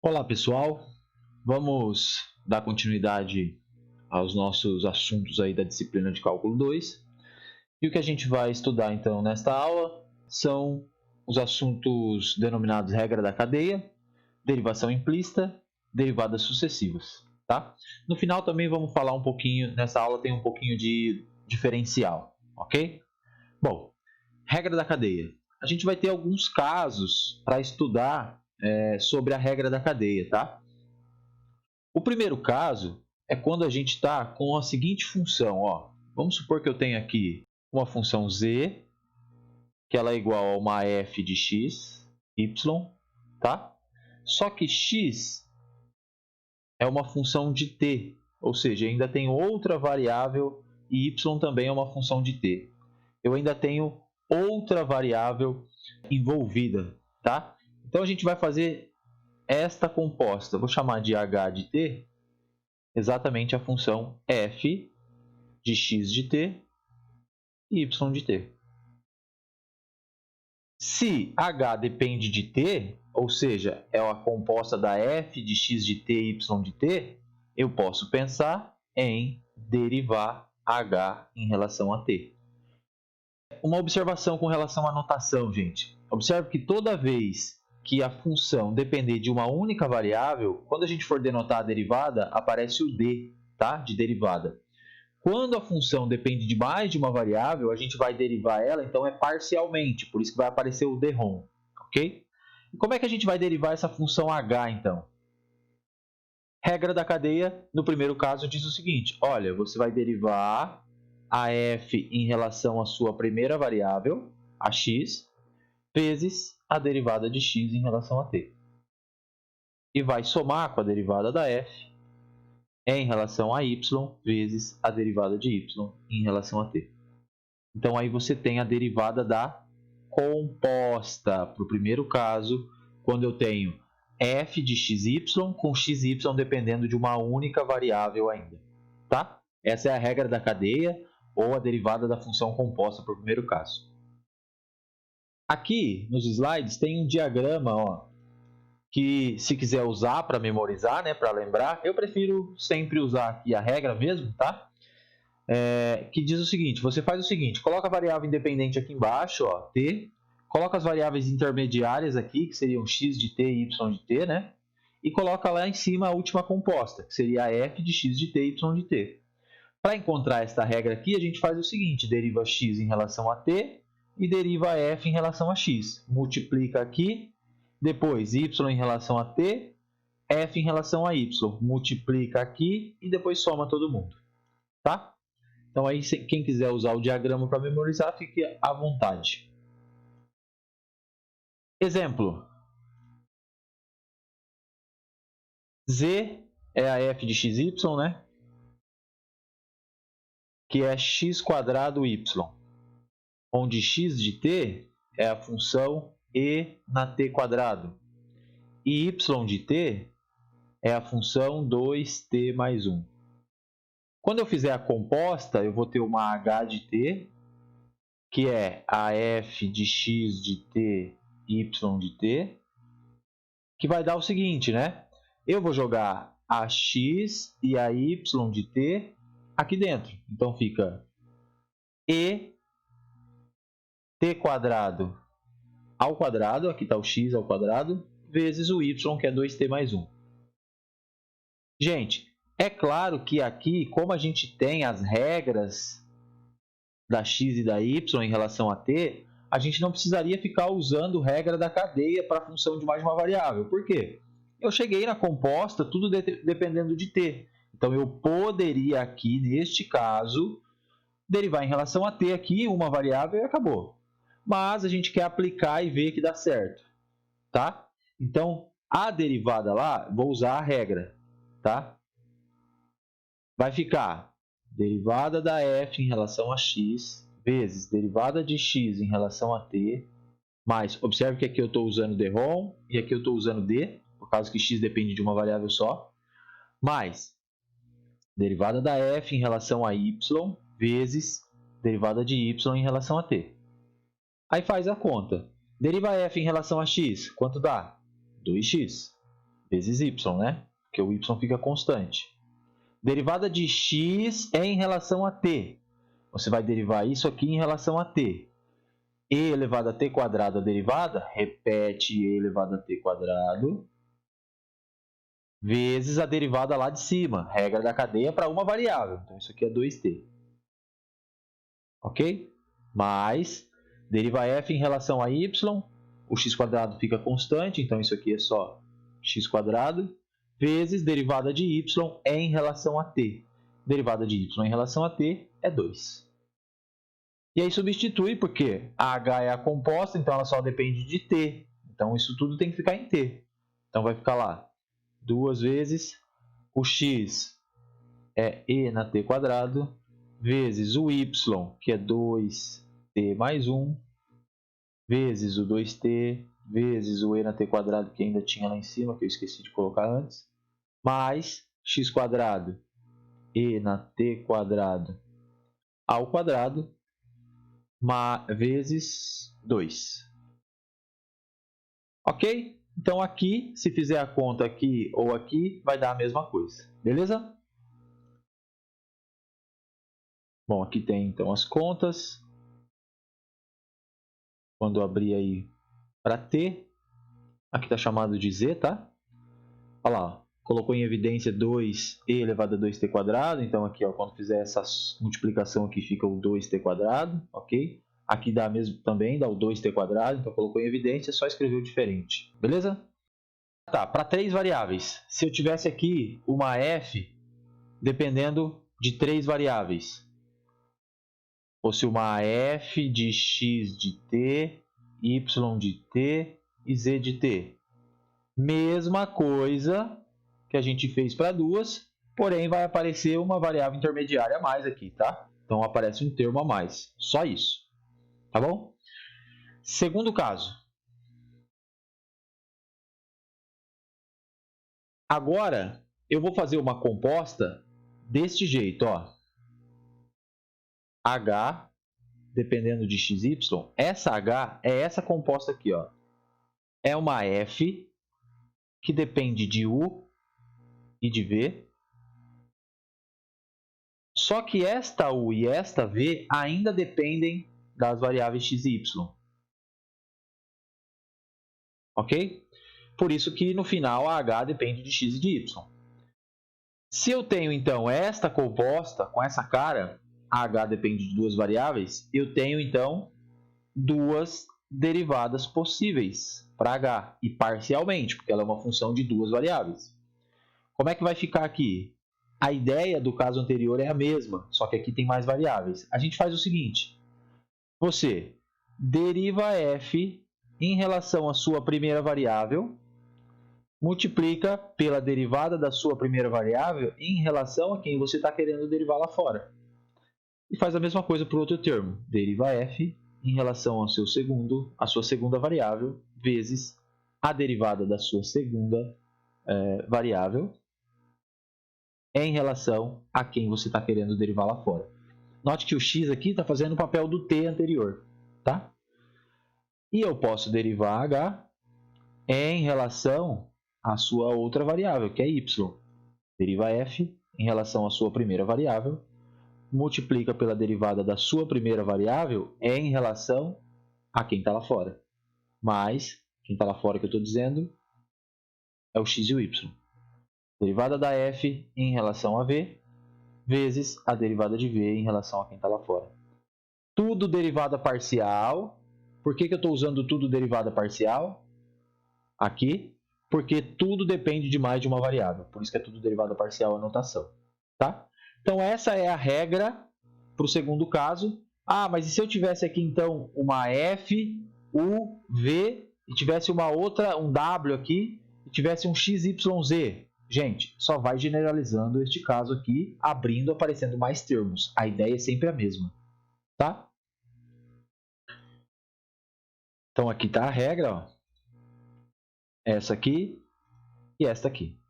Olá pessoal, vamos dar continuidade aos nossos assuntos aí da disciplina de Cálculo 2. E o que a gente vai estudar então nesta aula são os assuntos denominados regra da cadeia, derivação implícita, derivadas sucessivas. Tá? No final também vamos falar um pouquinho, nessa aula tem um pouquinho de diferencial, ok? Bom, regra da cadeia. A gente vai ter alguns casos para estudar sobre a regra da cadeia, tá? O primeiro caso é quando a gente está com a seguinte função. Ó. Vamos supor que eu tenho aqui uma função z, que ela é igual a uma f de x, y, tá? Só que x é uma função de t, ou seja, ainda tem outra variável e y também é uma função de t. Eu ainda tenho outra variável envolvida, tá? Então a gente vai fazer esta composta. Vou chamar de h de t, exatamente a função f de x de t e y de t. Se h depende de t, ou seja, é a composta da f de x de t e y de t, eu posso pensar em derivar h em relação a t. Uma observação com relação à notação, gente. Observe que toda vez que a função depender de uma única variável, quando a gente for denotar a derivada, aparece o d, tá? De derivada. Quando a função depende de mais de uma variável, a gente vai derivar ela, então é parcialmente, por isso que vai aparecer o DROM, ok? E como é que a gente vai derivar essa função h, então? Regra da cadeia, no primeiro caso, diz o seguinte, olha, você vai derivar a f em relação à sua primeira variável, a x, vezes a derivada de x em relação a t. E vai somar com a derivada da f em relação a y vezes a derivada de y em relação a t. Então, aí você tem a derivada da composta. Para o primeiro caso, quando eu tenho f de xy com xy dependendo de uma única variável ainda. Tá? Essa é a regra da cadeia ou a derivada da função composta para o primeiro caso. Aqui, nos slides, tem um diagrama, ó, que se quiser usar para memorizar, né, para lembrar, eu prefiro sempre usar aqui a regra mesmo, tá? Que diz o seguinte, você faz o seguinte, coloca a variável independente aqui embaixo, ó, t, coloca as variáveis intermediárias aqui, que seriam x de t e y de t, né? E coloca lá em cima a última composta, que seria a f de x de t e y de t. Para encontrar esta regra aqui, a gente faz o seguinte, deriva x em relação a t e deriva f em relação a x. Multiplica aqui, depois y em relação a t, f em relação a y. Multiplica aqui e depois soma todo mundo, tá? Então, aí, quem quiser usar o diagrama para memorizar, fique à vontade. Exemplo. Z é a f de xy, né? Que é x quadrado y. Onde x de t é a função e na t quadrado. E y de t é a função 2t mais 1. Quando eu fizer a composta, eu vou ter uma h de t, que é a f de x de t, y de t, que vai dar o seguinte, né? Eu vou jogar a x e a y de t aqui dentro. Então, fica e t quadrado ao quadrado, aqui está o x ao quadrado, vezes o y, que é 2t mais 1. Gente, é claro que aqui, como a gente tem as regras da x e da y em relação a t, a gente não precisaria ficar usando regra da cadeia para a função de mais uma variável. Por quê? Eu cheguei na composta, tudo dependendo de t. Então, eu poderia aqui, neste caso, derivar em relação a t aqui uma variável e acabou. Mas a gente quer aplicar e ver que dá certo, tá? Então, a derivada lá, vou usar a regra, tá? Vai ficar derivada da f em relação a x vezes derivada de x em relação a t, mais, observe que aqui eu estou usando DROM e aqui eu estou usando d, por causa que x depende de uma variável só, mais derivada da f em relação a y vezes derivada de y em relação a t. Aí faz a conta. Deriva f em relação a x, quanto dá? 2x. vezes y, né? Porque o y fica constante. Derivada de x é em relação a t. Você vai derivar isso aqui em relação a t. E elevado a t quadrado a derivada, repete e elevado a t quadrado, vezes a derivada lá de cima, regra da cadeia para uma variável. Então, isso aqui é 2t. Ok? Mais, deriva f em relação a y, o x quadrado fica constante, então isso aqui é só x quadrado, vezes derivada de y é em relação a t. Derivada de y em relação a t é 2. E aí substitui, porque a h é a composta, então ela só depende de t. Então isso tudo tem que ficar em t. Então vai ficar lá 2 vezes o x é e na t quadrado, vezes o y, que é 2t mais 1, vezes o 2t, vezes o e na t quadrado, que ainda tinha lá em cima, que eu esqueci de colocar antes, mais x quadrado e na t quadrado ao quadrado, vezes 2. Ok? Então aqui, se fizer a conta aqui ou aqui, vai dar a mesma coisa. Beleza? Bom, aqui tem então as contas. Quando eu abrir aí para t, aqui está chamado de z, tá? Olha lá, ó. Colocou em evidência 2e elevado a 2t quadrado. Então aqui, ó, quando fizer essa multiplicação aqui, fica o 2t quadrado, ok? Aqui dá mesmo também, dá o 2t quadrado. Então colocou em evidência, só escreveu diferente. Beleza? Tá, para 3 variáveis. Se eu tivesse aqui uma f dependendo de 3 variáveis, fosse uma f de x de t, y de t e z de t. Mesma coisa que a gente fez para duas, porém vai aparecer uma variável intermediária a mais aqui, tá? Então aparece um termo a mais, só isso, tá bom? Segundo caso. Agora eu vou fazer uma composta deste jeito, ó. H, dependendo de x, y, essa H é essa composta aqui, ó. É uma f que depende de u e de v. Só que esta u e esta v ainda dependem das variáveis x e y. Ok? Por isso que no final a h depende de x e de y. Se eu tenho então esta composta com essa cara, a h depende de duas variáveis, eu tenho então duas derivadas possíveis para h, e parcialmente, porque ela é uma função de duas variáveis. Como é que vai ficar aqui? A ideia do caso anterior é a mesma, só que aqui tem mais variáveis. A gente faz o seguinte: você deriva f em relação à sua primeira variável, multiplica pela derivada da sua primeira variável em relação a quem você está querendo derivar lá fora. E faz a mesma coisa para o outro termo. Deriva f em relação ao seu à sua segunda variável, vezes a derivada da sua segunda variável em relação a quem você está querendo derivar lá fora. Note que o x aqui está fazendo o papel do t anterior, tá? E eu posso derivar h em relação à sua outra variável, que é y. Deriva f em relação à sua primeira variável, multiplica pela derivada da sua primeira variável em relação a quem está lá fora. Mais, quem está lá fora que eu estou dizendo, é o x e o y. Derivada da f em relação a v, vezes a derivada de v em relação a quem está lá fora. Tudo derivada parcial. Por que eu estou usando tudo derivada parcial aqui? Porque tudo depende de mais de uma variável. Por isso que é tudo derivada parcial a notação. Tá? Então essa é a regra para o segundo caso. Ah, mas e se eu tivesse aqui então uma f, u, v, e tivesse uma outra, um w aqui, e tivesse um x, y, z? Gente, só vai generalizando este caso aqui, abrindo, aparecendo mais termos. A ideia é sempre a mesma, tá? Então aqui está a regra, ó. Essa aqui e esta aqui.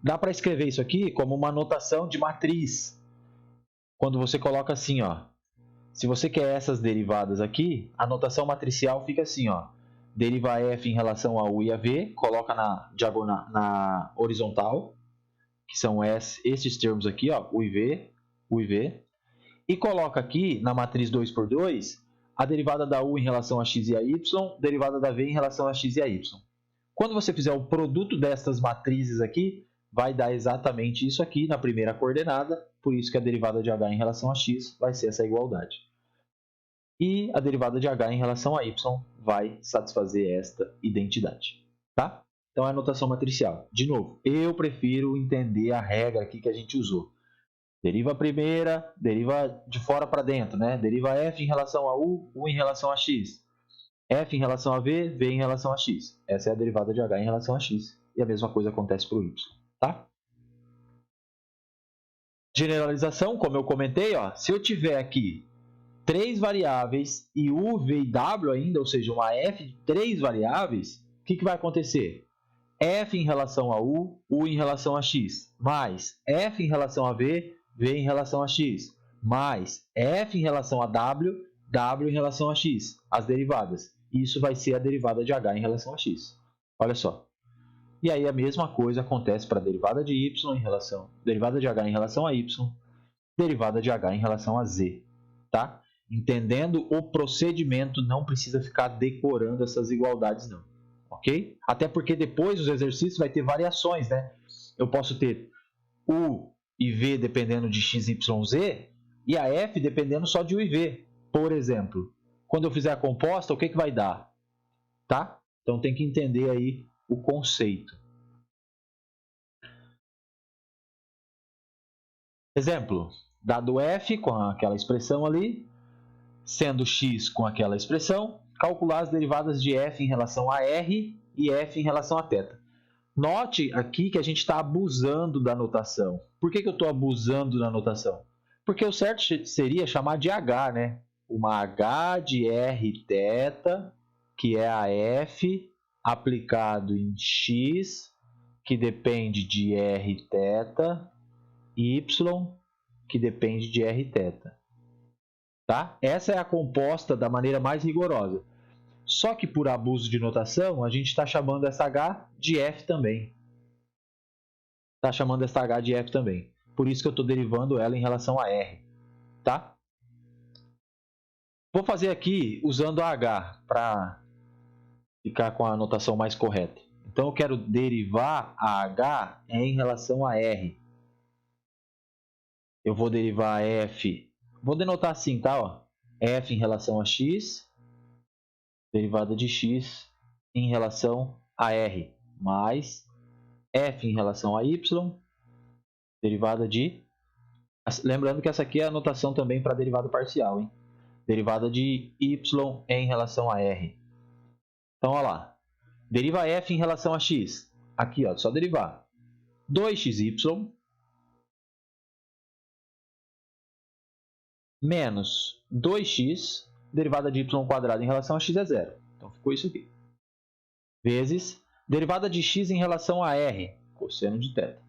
Dá para escrever isso aqui como uma notação de matriz. Quando você coloca assim, ó. Se você quer essas derivadas aqui, a notação matricial fica assim, ó. deriva f em relação a u e a v, coloca na diagonal, na horizontal, que são esses termos aqui, ó, u e v, e coloca aqui na matriz 2 por 2 a derivada da u em relação a x e a y, derivada da v em relação a x e a y. Quando você fizer o produto destas matrizes aqui, vai dar exatamente isso aqui na primeira coordenada, por isso que a derivada de h em relação a x vai ser essa igualdade. E a derivada de h em relação a y vai satisfazer esta identidade. Tá? Então é a notação matricial. De novo, eu prefiro entender a regra aqui que a gente usou. Deriva a primeira, deriva de fora para dentro, né? Deriva f em relação a u, u em relação a x. F em relação a v, v em relação a x. Essa é a derivada de h em relação a x. E a mesma coisa acontece para o y. Tá? Generalização, como eu comentei, ó, se eu tiver aqui 3 variáveis e u, v e w ainda, ou seja, uma f de 3 variáveis, o que vai acontecer? F em relação a u, u em relação a x, mais f em relação a v, v em relação a x, mais f em relação a w, w em relação a x, as derivadas. Isso vai ser a derivada de h em relação a x. Olha só. E aí a mesma coisa acontece para a derivada de y em relação, derivada de h em relação a y, derivada de h em relação a z, tá? Entendendo o procedimento, não precisa ficar decorando essas igualdades não, ok? Até porque depois os exercícios vai ter variações, né? Eu posso ter u e v dependendo de x, y, z e a f dependendo só de u e v. Por exemplo, quando eu fizer a composta, o que vai dar? Tá? Então tem que entender aí o conceito. Exemplo, dado f com aquela expressão ali, sendo x com aquela expressão, calcular as derivadas de f em relação a r e f em relação a θ. Note aqui que a gente está abusando da notação. Por que eu estou abusando da notação? Porque o certo seria chamar de h, né? Uma h de rθ, que é a f aplicado em x, que depende de rθ, y, que depende de rθ. Tá? Essa é a composta da maneira mais rigorosa. Só que por abuso de notação, a gente está chamando essa h de f também. Está chamando essa h de f também. Por isso que eu estou derivando ela em relação a r. Tá? Vou fazer aqui usando a h para ficar com a notação mais correta. Então eu quero derivar a h em relação a r. Eu vou derivar f, vou denotar assim, tá? Ó, f em relação a x, derivada de x em relação a r, mais f em relação a y, derivada de... Lembrando que essa aqui é a notação também para derivada parcial, hein? Derivada de y em relação a r. Então, olha lá. Deriva f em relação a x. Aqui, ó, só derivar. 2xy menos 2x, derivada de y² em relação a x é zero. Então, ficou isso aqui. Vezes derivada de x em relação a r, cosseno de θ.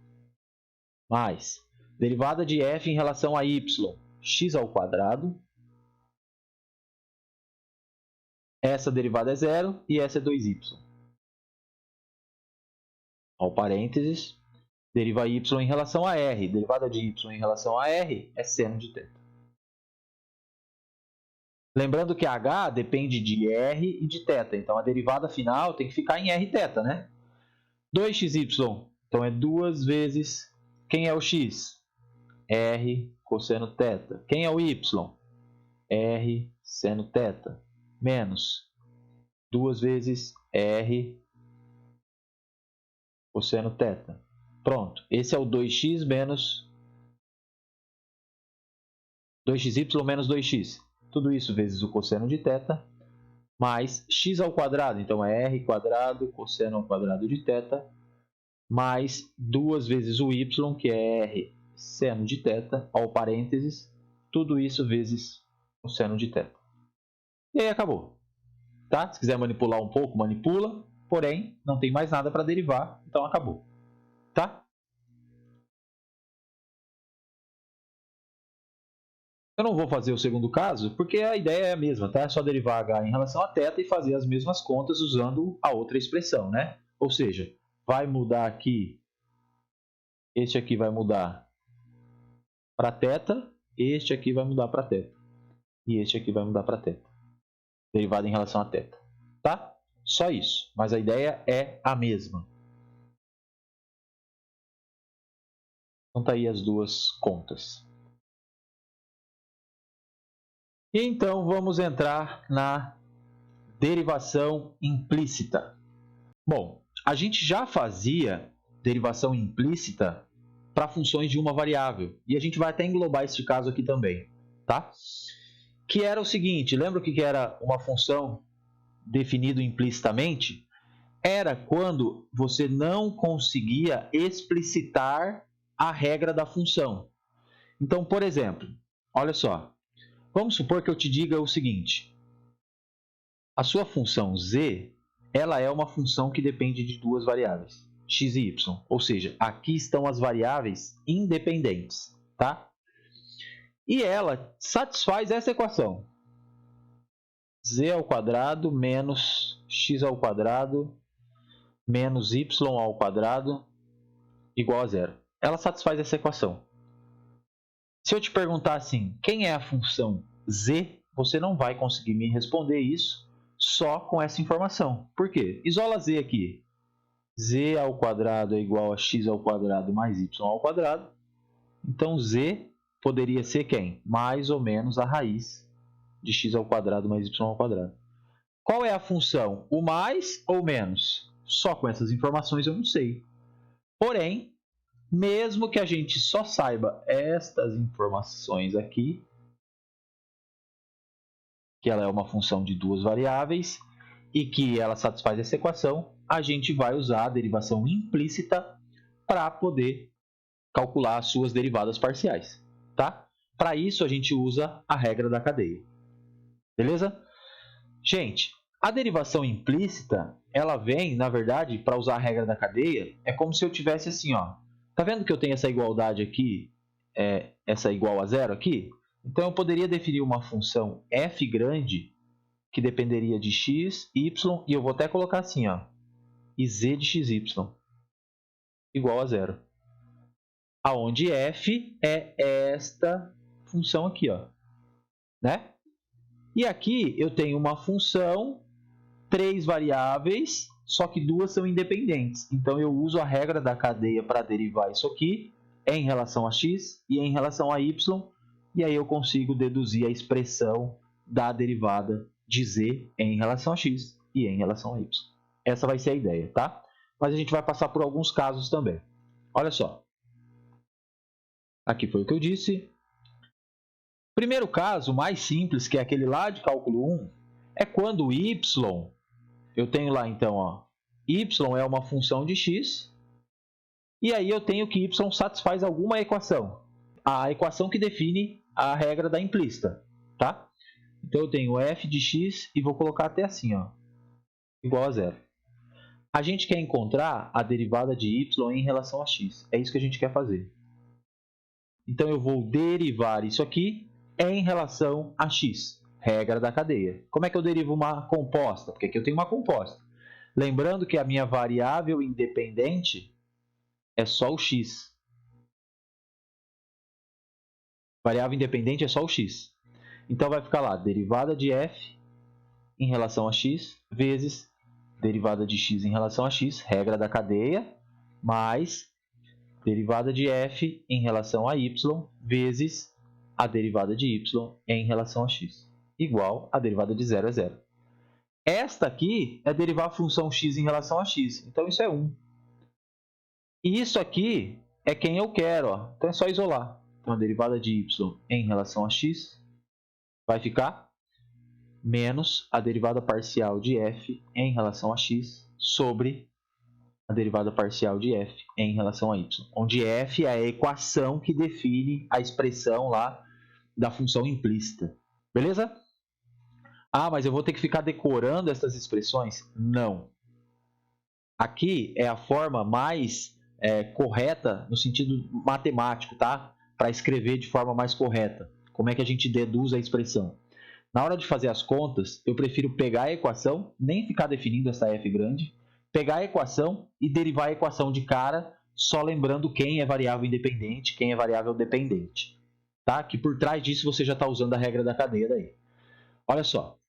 Mais derivada de f em relação a y, x². Essa derivada é zero e essa é 2y. Ao parênteses, deriva y em relação a r. Derivada de y em relação a r é seno de θ. Lembrando que h depende de r e de θ. Então, a derivada final tem que ficar em rθ, né? 2xy, então é 2 vezes... Quem é o x? R cosseno θ. Quem é o y? R seno θ. Menos 2 vezes R cosseno θ. Pronto. Esse é o 2x menos 2xy menos 2x. Tudo isso vezes o cosseno de θ, mais x². Então, é r² cosseno ao quadrado de θ, mais 2 vezes o y, que é r seno de θ, ao parênteses, tudo isso vezes o seno de θ. E aí acabou. Tá? Se quiser manipular um pouco, manipula, porém, não tem mais nada para derivar, então acabou. Tá? Eu não vou fazer o segundo caso, porque a ideia é a mesma, tá? É só derivar h em relação a θ e fazer as mesmas contas usando a outra expressão, né? Ou seja, vai mudar aqui, este aqui vai mudar para θ, este aqui vai mudar para θ. E este aqui vai mudar para θ. Derivada em relação a θ. Tá? Só isso. Mas a ideia é a mesma. Então tá aí as duas contas. E então vamos entrar na derivação implícita. Bom, a gente já fazia derivação implícita para funções de uma variável. E a gente vai até englobar este caso aqui também, tá? Que era o seguinte, lembra o que era uma função definida implicitamente? Era quando você não conseguia explicitar a regra da função. Então, por exemplo, olha só, vamos supor que eu te diga o seguinte, a sua função z, ela é uma função que depende de duas variáveis, x e y, ou seja, aqui estão as variáveis independentes, tá? E ela satisfaz essa equação, z ao quadrado menos x ao quadrado menos y ao quadrado igual a zero. Ela satisfaz essa equação. Se eu te perguntar assim, quem é a função z, você não vai conseguir me responder isso só com essa informação. Por quê? Isola z aqui. Z ao quadrado é igual a x ao quadrado mais y ao quadrado. Então, z poderia ser quem? Mais ou menos a raiz de x ao quadrado mais y ao quadrado. Qual é a função? O mais ou menos? Só com essas informações eu não sei. Porém, mesmo que a gente só saiba estas informações aqui, que ela é uma função de duas variáveis e que ela satisfaz essa equação, a gente vai usar a derivação implícita para poder calcular as suas derivadas parciais, tá? Para isso, a gente usa a regra da cadeia. Beleza? Gente, a derivação implícita, ela vem, na verdade, para usar a regra da cadeia, é como se eu tivesse assim, ó. Tá vendo que eu tenho essa igualdade aqui, essa igual a zero aqui? Então, eu poderia definir uma função f grande, que dependeria de x, y, e eu vou até colocar assim, ó, e z de xy, igual a zero. Aonde f é esta função aqui, ó, né? E aqui eu tenho uma função, três variáveis, só que duas são independentes. Então, eu uso a regra da cadeia para derivar isso aqui em relação a x e em relação a y, e aí eu consigo deduzir a expressão da derivada de z em relação a x e em relação a y. Essa vai ser a ideia, tá? Mas a gente vai passar por alguns casos também. Olha só. Aqui foi o que eu disse. Primeiro caso, mais simples, que é aquele lá de cálculo 1, é quando y, eu tenho lá então, ó, y é uma função de x, e aí eu tenho que y satisfaz alguma equação, a equação que define a regra da implícita, tá? Então eu tenho f de x e vou colocar até assim, ó, igual a zero. A gente quer encontrar a derivada de y em relação a x, é isso que a gente quer fazer. Então eu vou derivar isso aqui em relação a x, regra da cadeia. Como é que eu derivo uma composta? Porque aqui eu tenho uma composta. Lembrando que a minha variável independente é só o x. Variável independente é só o x. Então vai ficar lá, derivada de f em relação a x, vezes derivada de x em relação a x, regra da cadeia, mais derivada de f em relação a y, vezes a derivada de y em relação a x, igual a derivada de 0 é 0. Esta aqui é derivar a função x em relação a x, então isso é 1. E isso aqui é quem eu quero, ó. Então é só isolar. Então a derivada de y em relação a x vai ficar menos a derivada parcial de f em relação a x sobre a derivada parcial de f em relação a y, onde f é a equação que define a expressão lá da função implícita. Beleza? Ah, mas eu vou ter que ficar decorando essas expressões? Não. Aqui é a forma mais correta no sentido matemático, tá? Para escrever de forma mais correta. como é que a gente deduz a expressão? Na hora de fazer as contas, eu prefiro pegar a equação, nem ficar definindo essa f grande, pegar a equação e derivar a equação de cara, só lembrando quem é variável independente, quem é variável dependente. Tá? Que por trás disso você já está usando a regra da cadeia daí. Olha só.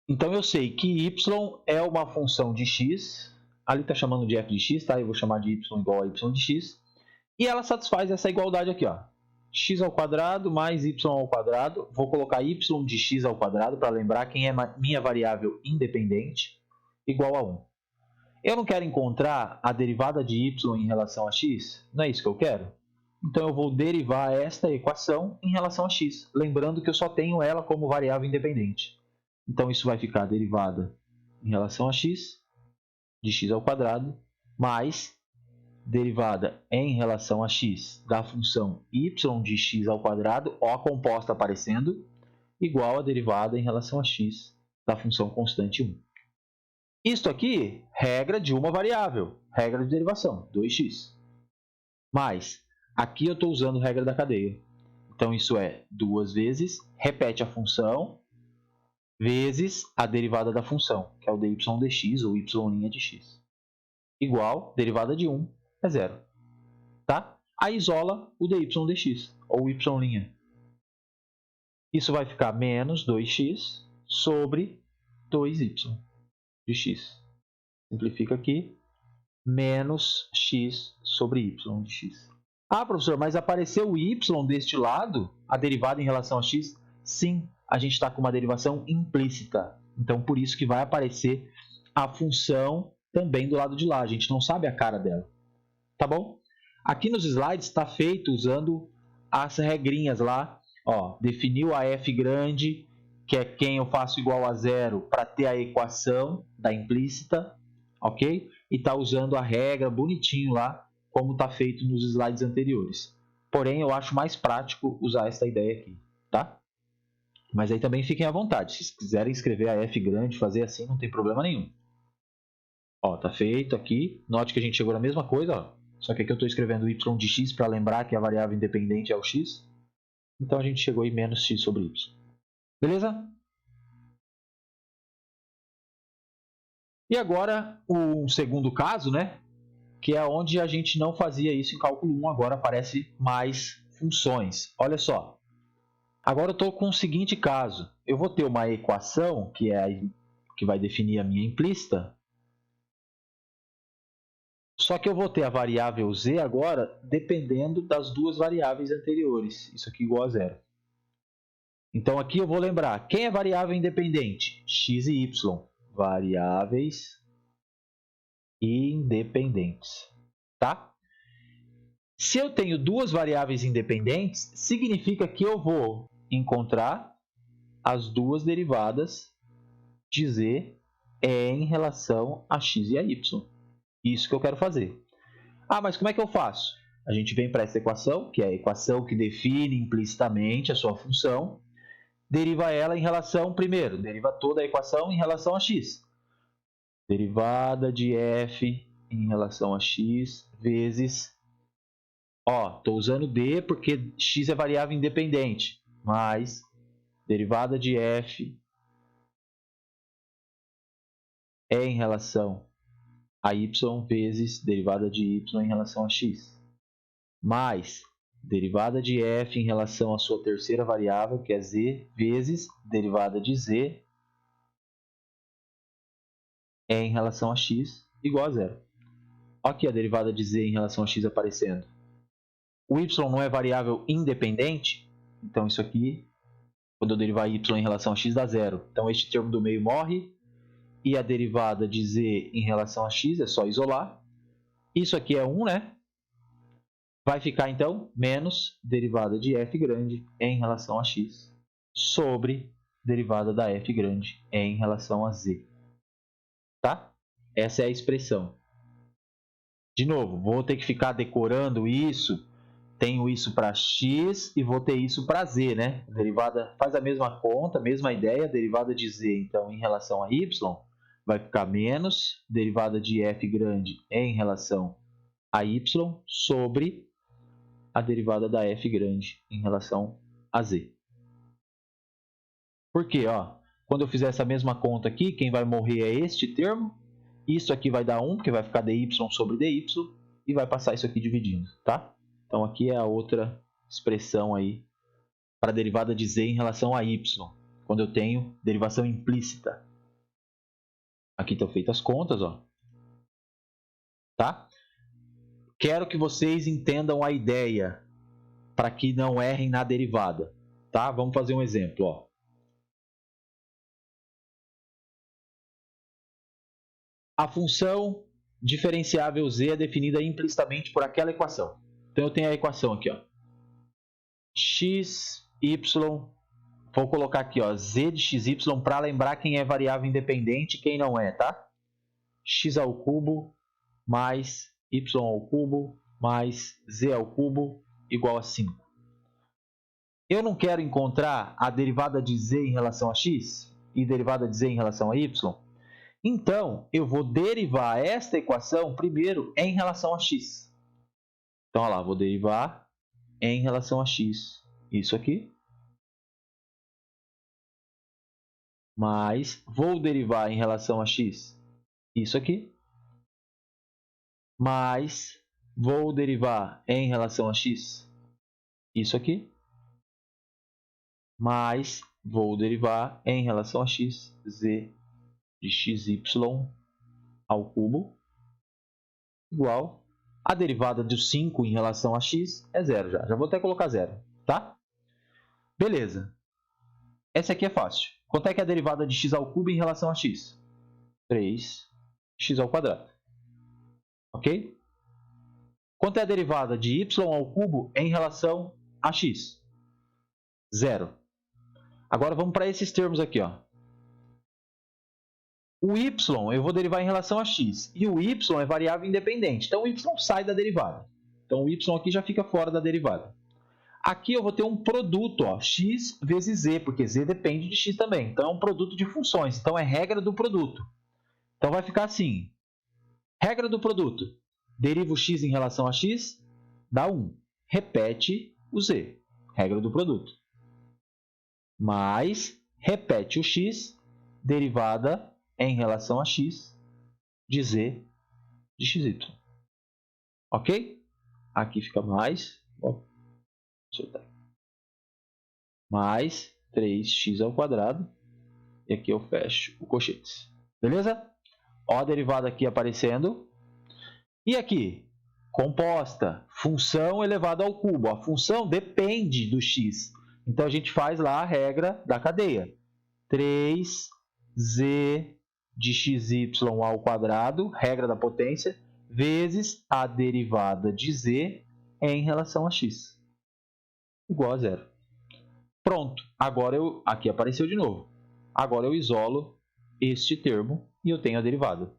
Então eu sei que y é uma função de x, ali está chamando de f de x, tá? Eu vou chamar de y igual a y de x, e ela satisfaz essa igualdade aqui, ó. X ao quadrado mais y ao quadrado, vou colocar y de x ao quadrado para lembrar quem é minha variável independente, igual a 1. Eu não quero encontrar a derivada de y em relação a x, não é isso que eu quero? Então eu vou derivar esta equação em relação a x, lembrando que eu só tenho ela como variável independente. Então isso vai ficar derivada em relação a x, de x ao quadrado, mais derivada em relação a x da função y de x ao quadrado, ó a composta aparecendo, igual a derivada em relação a x da função constante 1. Isto aqui, regra de uma variável, regra de derivação, 2x. Mas, aqui eu estou usando regra da cadeia. Então, isso é 2 vezes, repete a função, vezes a derivada da função, que é o dy dx ou y' de x. Igual, derivada de 1 é 0. Tá? Aí isola o dy dx, ou y'. Isso vai ficar menos 2x sobre 2y de x. Simplifica aqui, menos x sobre y de x. Ah, professor, mas apareceu o y deste lado, a derivada em relação a x? Sim, a gente está com uma derivação implícita. Então, por isso que vai aparecer a função também do lado de lá. A gente não sabe a cara dela. Tá bom? Aqui nos slides está feito usando as regrinhas lá. Ó, definiu a f grande, que é quem eu faço igual a 0 para ter a equação da implícita, ok? E está usando a regra bonitinho lá, como está feito nos slides anteriores. Porém, eu acho mais prático usar essa ideia aqui, tá? Mas aí também fiquem à vontade. Se quiserem escrever a f grande, fazer assim, não tem problema nenhum. Ó, tá feito aqui. Note que a gente chegou na mesma coisa, ó. Só que aqui eu estou escrevendo y de x para lembrar que a variável independente é o x. Então a gente chegou em menos x sobre y. Beleza? E agora o segundo caso, né? Que é onde a gente não fazia isso em cálculo 1, agora aparece mais funções. Olha só. Agora eu estou com o seguinte caso. Eu vou ter uma equação, que é a que vai definir a minha implícita. Só que eu vou ter a variável z agora dependendo das duas variáveis anteriores. Isso aqui igual a 0. Então, aqui eu vou lembrar, quem é variável independente? X e y. Variáveis independentes. Tá? Se eu tenho duas variáveis independentes, significa que eu vou encontrar as duas derivadas de z em relação a x e a y. Isso que eu quero fazer. Ah, mas como é que eu faço? A gente vem para essa equação, que é a equação que define implicitamente a sua função, deriva ela em relação, primeiro, deriva toda a equação em relação a x. Derivada de f em relação a x vezes... Ó, estou usando d porque x é variável independente, mais derivada de f é em relação a y vezes derivada de y em relação a x, mais derivada de f em relação à sua terceira variável, que é z, vezes derivada de z é em relação a x igual a 0. Aqui a derivada de z em relação a x aparecendo. O y não é variável independente, então isso aqui, quando eu derivar y em relação a x, dá 0. Então este termo do meio morre, e a derivada de z em relação a x é só isolar. Isso aqui é 1, né? Vai ficar, então, menos derivada de f grande em relação a x sobre derivada da f grande em relação a z. Tá? Essa é a expressão. De novo, vou ter que ficar decorando isso. Tenho isso para x e vou ter isso para z, né? A derivada faz a mesma conta, mesma ideia. Derivada de z, então, em relação a y, vai ficar menos derivada de f grande em relação a y sobre a derivada da f grande em relação a z. Por quê? Ó, quando eu fizer essa mesma conta aqui, quem vai morrer é este termo. Isso aqui vai dar 1, porque vai ficar dy sobre dy, e vai passar isso aqui dividindo, tá? Então, aqui é a outra expressão aí para a derivada de z em relação a y, quando eu tenho derivação implícita. Aqui estão feitas as contas, ó. Tá? Quero que vocês entendam a ideia, para que não errem na derivada. Tá? Vamos fazer um exemplo. Ó. A função diferenciável z é definida implicitamente por aquela equação. Então, eu tenho a equação aqui. Ó. X, y, vou colocar aqui ó, z de xy para lembrar quem é variável independente e quem não é. Tá? X ao cubo mais y ao cubo mais z ao cubo igual a 5. Eu não quero encontrar a derivada de z em relação a x e derivada de z em relação a y. Então, eu vou derivar esta equação primeiro em relação a x. Então, olha lá, vou derivar em relação a x. Isso aqui. Mais, vou derivar em relação a x. Isso aqui. Mais, vou derivar em relação a x. Isso aqui. Mais, vou derivar em relação a x, z de xy ao cubo igual a derivada de 5 em relação a x é zero já. Já vou até colocar zero, tá? Beleza. Essa aqui é fácil. Quanto é que é a derivada de x ao cubo em relação a x? 3x ao quadrado. Ok? Quanto é a derivada de y ao cubo em relação a x? Zero. Agora vamos para esses termos aqui, ó. O y eu vou derivar em relação a x. E o y é variável independente. Então, o y sai da derivada. Então, o y aqui já fica fora da derivada. Aqui eu vou ter um produto, ó, x vezes z, porque z depende de x também. Então, é um produto de funções. Então, é regra do produto. Então, vai ficar assim. Regra do produto. Deriva o x em relação a x, dá 1. Repete o z. Regra do produto. Mais, repete o x, derivada em relação a x de z de xy. Ok? Aqui fica mais. Mais 3x ao quadrado. E aqui eu fecho o colchetes. Beleza? Ó a derivada aqui aparecendo. E aqui? Composta. Função elevada ao cubo. A função depende do x. Então, a gente faz lá a regra da cadeia. 3z de xy ao quadrado, regra da potência, vezes a derivada de z em relação a x. Igual a zero. Pronto. Agora aqui apareceu de novo. Agora eu isolo este termo e eu tenho a derivada.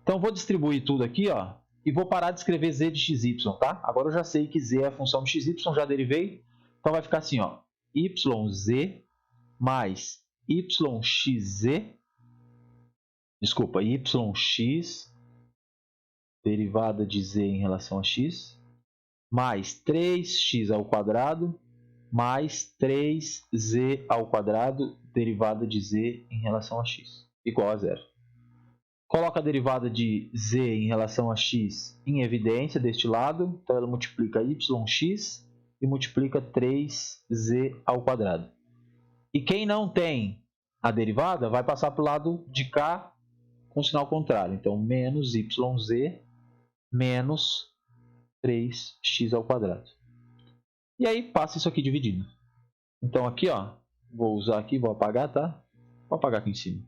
Então, vou distribuir tudo aqui, ó, e vou parar de escrever z de xy, tá? Agora eu já sei que z é a função de xy, já derivei. Então, vai ficar assim, ó, yz mais yxz, desculpa, yx derivada de z em relação a x, mais 3x ao quadrado, mais 3z ao quadrado, derivada de z em relação a x, igual a zero. Coloca a derivada de z em relação a x em evidência deste lado, então ela multiplica yx e multiplica 3z ao quadrado. E quem não tem a derivada vai passar para o lado de cá com sinal contrário. Então, menos yz menos 3x ao quadrado. E aí, passa isso aqui dividindo. Então, aqui, ó, vou usar aqui, vou apagar, tá? Vou apagar aqui em cima.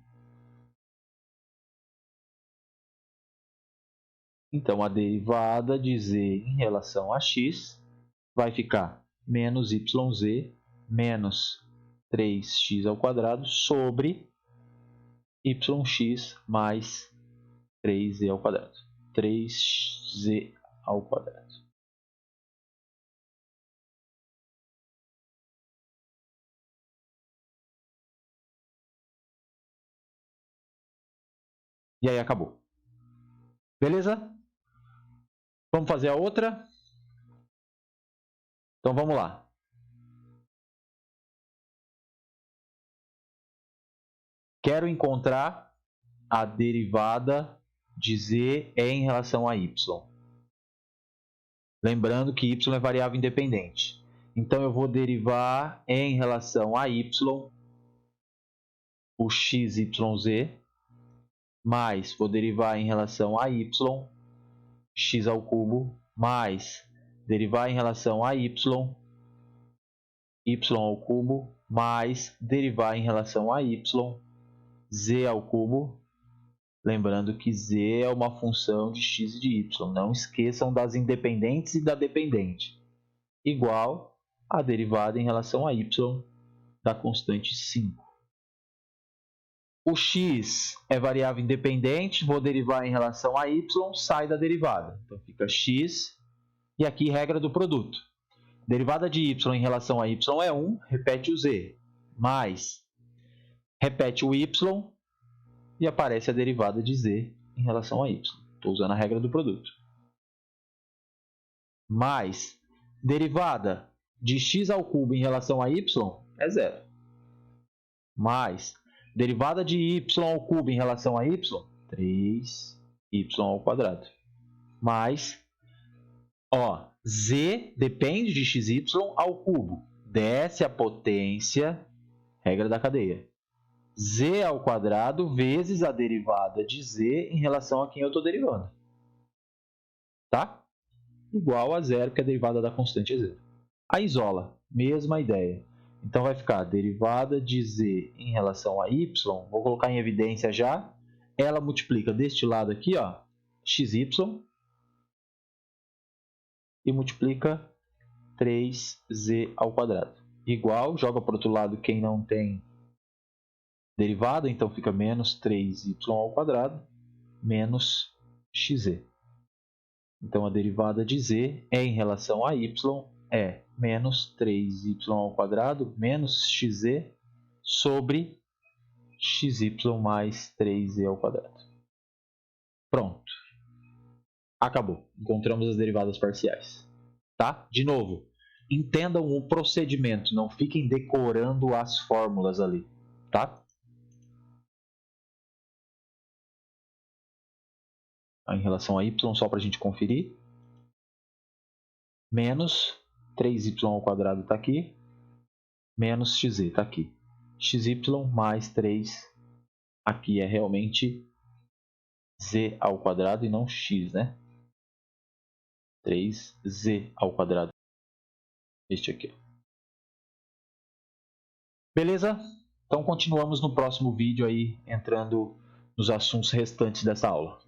Então, a derivada de z em relação a x vai ficar menos yz menos 3x ao quadrado sobre yx mais 3z ao quadrado. 3z ao quadrado. E aí acabou. Beleza? Vamos fazer a outra? Então vamos lá. Quero encontrar a derivada de z em relação a y. Lembrando que y é variável independente. Então eu vou derivar em relação a y o xyz mais vou derivar em relação a y x ao cubo mais derivar em relação a y ao cubo mais derivar em relação a y z ao cubo. Lembrando que z é uma função de x e de y. Não esqueçam das independentes e da dependente. Igual a derivada em relação a y da constante 5. O x é variável independente, vou derivar em relação a y, sai da derivada. Então fica x, e aqui regra do produto. Derivada de y em relação a y é 1, repete o z, mais repete o y, e aparece a derivada de z em relação a y. Estou usando a regra do produto. Mais derivada de x ao cubo em relação a y é 0. Mais derivada de y ao cubo em relação a y, 3y ao quadrado. Mais, z depende de xy ao cubo. Desce a potência, regra da cadeia. Z ao quadrado vezes a derivada de z em relação a quem eu estou derivando. Tá? Igual a zero, que a derivada da constante é zero. A isola, mesma ideia. Então vai ficar derivada de z em relação a y, vou colocar em evidência já, ela multiplica deste lado aqui, xy, e multiplica 3z ao quadrado. Igual, joga para o outro lado quem não tem derivada, então fica menos 3y ao quadrado menos xz. Então a derivada de z em relação a y é menos 3y ao quadrado menos xz sobre xy mais 3z ao quadrado. Pronto. Acabou. Encontramos as derivadas parciais. Tá? De novo, entendam o procedimento, não fiquem decorando as fórmulas ali. Tá? Em relação a y, só para a gente conferir. Menos 3y ao quadrado está aqui. Menos xz está aqui. xy mais 3 aqui é realmente z ao quadrado e não x, né? 3z ao quadrado. Este aqui. Beleza? Então continuamos no próximo vídeo aí, entrando nos assuntos restantes dessa aula.